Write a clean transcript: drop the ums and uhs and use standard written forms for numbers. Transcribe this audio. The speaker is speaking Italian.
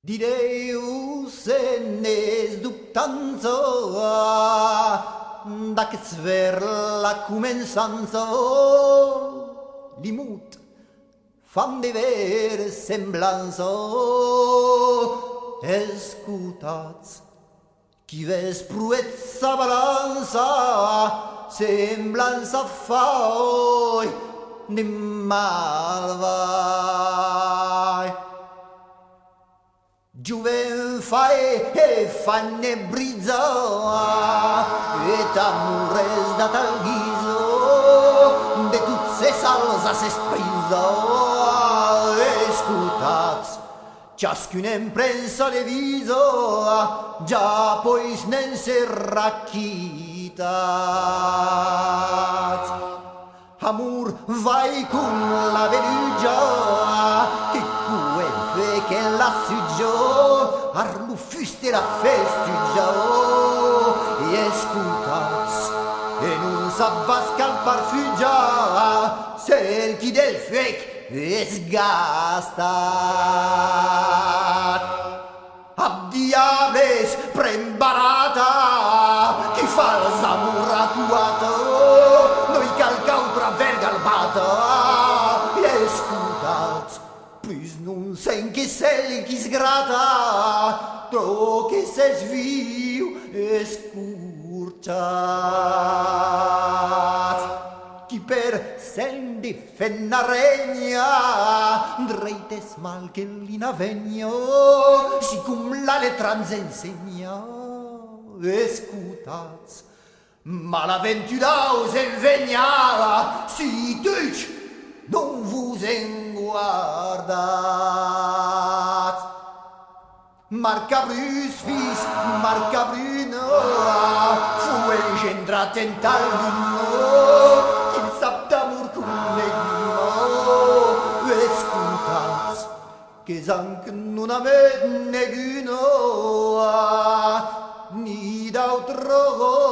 Di Deus nes dubtanza, da che sver la comensanza, limut fan de ver semblanza, escutați, chi ves pruezza balanza, semblanza fai de malvai. Giuven fae e fanne brizza, et amores dat al ghiso, de tut se salza se sprisa, escutați, ciascun imprensa de viso, già pois nen se racchitați. Amor vai con la velugia, che quel fe che la suggiò, arlu fuste la festiggia, e escutați, e non s'abbasca il parfugia, cel chi del fec esgastat. Ab diables prembarata, chi falsa muratuata, noi calcautra vergalbata, escutați, puis non sen che sel chi sgrata, tro che se sviu escurciați. Chi per sen di fenna regna, dreites mal che lina vegna, sicum la letranza insegna, escutați, malaventuraus envegna, si tuci non vos enguardați. Marca Brus fils, Marca Bruno, fu engendrat en tal luno, qu'il sap d'amor cum neguno, escutați, che zanc non amet neguno, ni d'autro